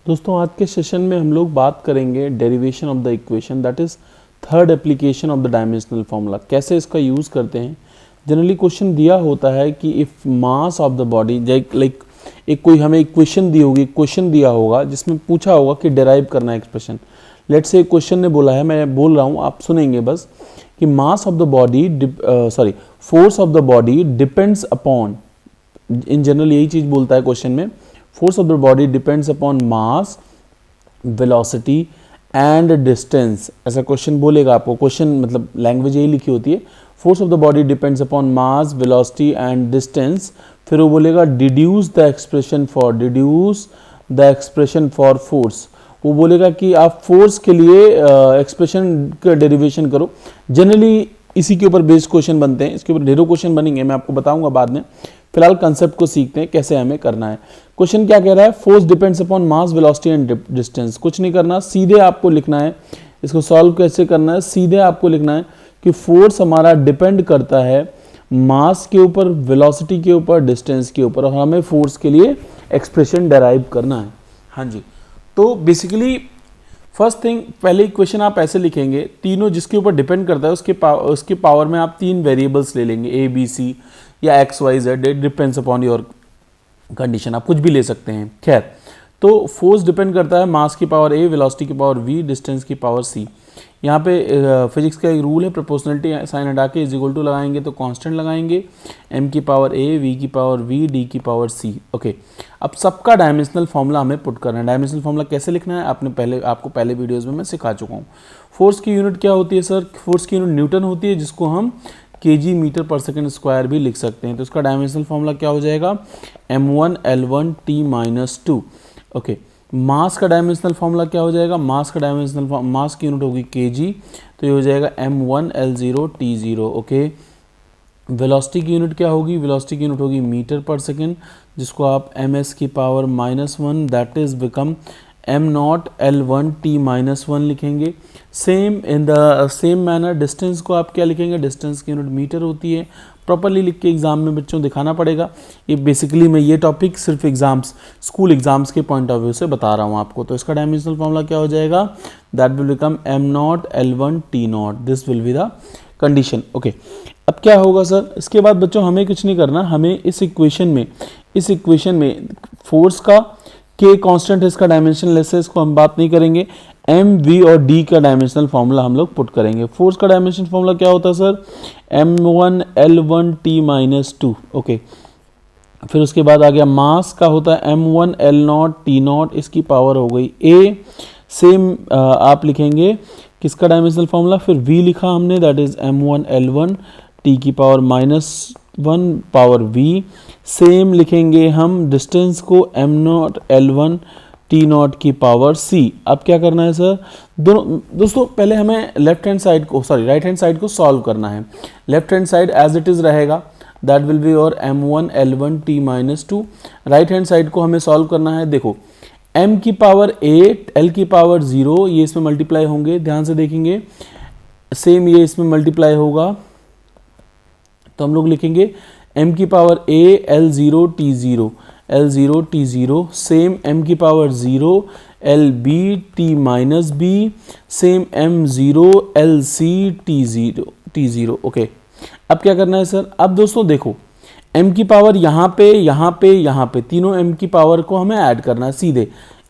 दोस्तों आज के सेशन में हम लोग बात करेंगे derivation of the equation, that is third application of the dimensional formula. कैसे इसका यूज़ करते हैं। जनरली क्वेश्चन दिया होता है कि if mass of the body, like एक कोई हमें इक्वेशन दी होगी, क्वेश्चन दिया होगा जिसमें पूछा होगा कि डेराइव करना है एक्सप्रेशन। लेट्स से क्वेश्चन ने बोला है, मैं बोल रहा हूँ, आप सुनेंगे बस, कि mass of the body force of the body depends upon, in general यही चीज़ बोलता है क्वेश्चन में, force of the body depends upon mass, velocity and distance। ऐसा क्वेश्चन बोलेगा आपको, क्वेश्चन मतलब लैंग्वेज यही लिखी होती है, force of the body depends upon mass, velocity and distance। फिर वो बोलेगा deduce the expression for force। वो बोलेगा कि आप फोर्स के लिए एक्सप्रेशन का डेरिवेशन करो। जनरली इसी के ऊपर बेस्ड क्वेश्चन बनते हैं, इसके ऊपर ढेरों क्वेश्चन बनेंगे, मैं आपको बताऊंगा बाद में। फिलहाल कंसेप्ट को सीखते हैं कैसे हमें करना है। क्वेश्चन क्या कह रहा है, force depends upon mass, velocity and distance. कुछ नहीं करना, सीधे आपको लिखना है। इसको सॉल्व कैसे करना है, सीधे आपको लिखना है कि फोर्स हमारा डिपेंड करता है मास के ऊपर, वेलोसिटी के ऊपर, डिस्टेंस के ऊपर, और हमें फोर्स के लिए एक्सप्रेशन डेराइव करना है। हाँ जी, तो बेसिकली फर्स्ट थिंग, पहले इक्वेशन आप ऐसे लिखेंगे, तीनों जिसके ऊपर डिपेंड करता है उसके पावर में आप तीन वेरिएबल्स ले लेंगे, ए बी सी या X Y Z, it depends upon your condition, आप कुछ भी ले सकते हैं। खैर, तो फोर्स डिपेंड करता है मास की पावर ए, वेलोसिटी की पावर वी, डिस्टेंस की पावर सी। यहाँ पे फिजिक्स का एक रूल है, प्रोपोर्शनलिटी साइन हटा के इज इक्वल टू लगाएंगे तो कांस्टेंट लगाएंगे, एम की पावर ए, वी की पावर वी, डी की पावर सी। ओके, अब सबका डायमेंशनल फॉर्मूला हमें पुट करना है। डायमेंशनल फॉर्मूला कैसे लिखना है आपको पहले वीडियोज़ में मैं सिखा चुका हूँ। फोर्स की यूनिट क्या होती है सर, फोर्स की यूनिट न्यूटन होती है, जिसको हम kg मीटर पर सेकंड स्क्वायर भी लिख सकते हैं। तो इसका डायमेंशनल फॉर्मूला क्या हो जाएगा, m1 l1 t-2। ओके, मास का डायमेंशनल फॉर्मूला क्या हो जाएगा, मास की यूनिट होगी kg, तो ये हो जाएगा m1 l0 t0। Okay, velocity की यूनिट क्या होगी, वेलोसिटी की यूनिट होगी मीटर पर सेकंड, जिसको आप ms की power -1, that is become m0 l1 t-1 लिखेंगे। Same in the same manner distance को आप क्या लिखेंगे, डिस्टेंस की यूनिट मीटर होती है। प्रॉपरली लिख के एग्जाम में बच्चों दिखाना पड़ेगा। ये बेसिकली मैं ये टॉपिक सिर्फ एग्जाम्स, स्कूल एग्जाम्स के पॉइंट ऑफ व्यू से बता रहा हूँ आपको। तो इसका डायमेंशनल फॉर्मूला क्या हो जाएगा, that will become m0 l1 t0, this will be the condition. Okay, अब क्या होगा सर, इसके बाद बच्चों हमें कुछ नहीं करना, हमें इस इक्वेशन में फोर्स का के कांस्टेंट है, इसका डायमेंशन लेस है, इसको हम बात नहीं करेंगे। एम, वी और डी का डायमेंशनल फार्मूला हम लोग पुट करेंगे। फोर्स का डायमेंशन फार्मूला क्या होता है sir, m1 l1 t-2। Okay, फिर उसके बाद आ गया मास का होता है m1 l0 t0, इसकी पावर हो गई a। सेम आप लिखेंगे किसका डायमेंशनल फार्मूला, फिर v लिखा हमने, that is m1 l1 t की पावर -1 पावर v। सेम लिखेंगे हम डिस्टेंस को m0 l1 t0 की पावर c। अब क्या करना है सर, दोस्तों पहले हमें राइट हैंड साइड को सॉल्व करना है। Left hand side as it is रहेगा, दैट विल बी और m1 l1 t-2। Right hand side को हमें सॉल्व करना है। देखो, m की पावर 8, l की पावर 0, ये इसमें मल्टीप्लाई होंगे, ध्यान से देखेंगे। सेम ये इसमें मल्टीप्लाई होगा, तो हम लोग लिखेंगे m की power a l0 t0, same m की power 0 lb t-b, same m0 lc t0। Okay, अब क्या करना है सर, अब दोस्तों देखो, m की पावर यहाँ पे तीनों m की पावर को हमें ऐड करना है सीधे।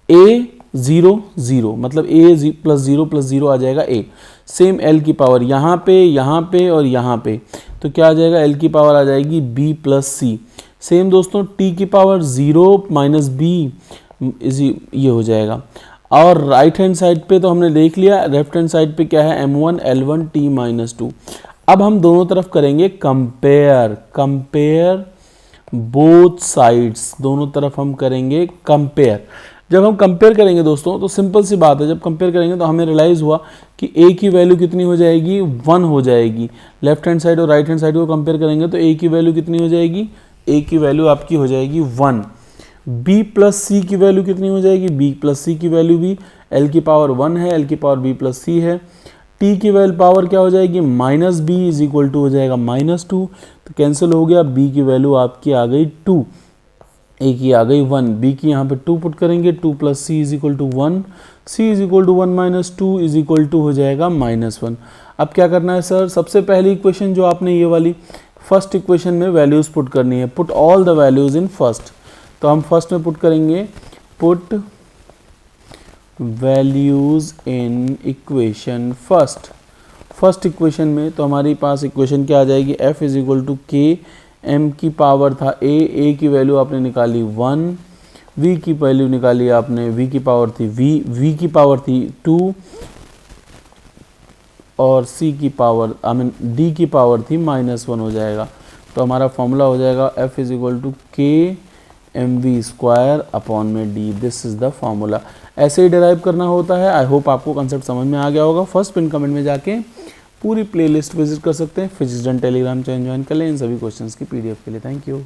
a 0 0 मतलब a प्लस 0 आ जाएगा a। सेम l की पावर यहाँ पे और यहाँ पे, तो क्या आ जाएगा, l की पावर आ जाएगी b प्लस c। सेम दोस्तों t की पावर 0 माइनस b ये हो जाएगा। और राइट हैंड साइड पे तो हमने देख लिया, लेफ्ट हैंड साइड पे क्या है, m1 l1 t-2। अब हम दोनों तरफ करेंगे कंपेयर बोथ साइड्स, दोनों तरफ हम करेंगे कंपेयर। जब हम कंपेयर करेंगे दोस्तों, तो सिंपल सी बात है, जब कंपेयर करेंगे तो हमें रियलाइज़ हुआ कि a की वैल्यू कितनी हो जाएगी, 1 हो जाएगी। लेफ्ट हैंड साइड और राइट हैंड साइड को कंपेयर करेंगे तो a की वैल्यू कितनी हो जाएगी, a की वैल्यू आपकी हो जाएगी 1। b प्लस c की वैल्यू कितनी हो जाएगी, b प्लस c की वैल्यू भी, l की पावर 1 है, l की पावर b प्लस c है। t की वैल्यू पावर क्या हो जाएगी, minus b is equal to हो जाएगा -2, तो कैंसिल हो गया, b की वैल्यू आपकी आ गई 2। ए की आ गई 1, बी की यहाँ पे 2 पुट करेंगे, 2 plus C is equal to 1, C is equal to 1 minus 2 is equal to हो जाएगा -1। अब क्या करना है सर, सबसे पहली इक्वेशन जो आपने ये वाली फर्स्ट इक्वेशन में वैल्यूज़ पुट करनी है, put all the values in first. तो हम फर्स्ट में पुट करेंगे put values in equation first equation में। तो हमारे पास इक्वेशन क्या आ जाएगी, f इज इक्वल टू के, m की पावर था a की वैल्यू आपने निकाली 1, v की वैल्यू निकाली आपने, v की पावर थी v की पावर थी 2 और c की पावर d की पावर थी -1 हो जाएगा। तो हमारा फॉर्मूला हो जाएगा f इज इक्वल टू के mv² अपॉन में d। This is the formula. ऐसे ही डिराइव करना होता है। आई होप आपको कंसेप्ट समझ में आ गया होगा। फर्स्ट पिन कमेंट में जाके पूरी प्लेलिस्ट विजिट कर सकते हैं। Physics done Telegram channel join कर लें इन सभी क्वेश्चंस की PDF के लिए। Thank you.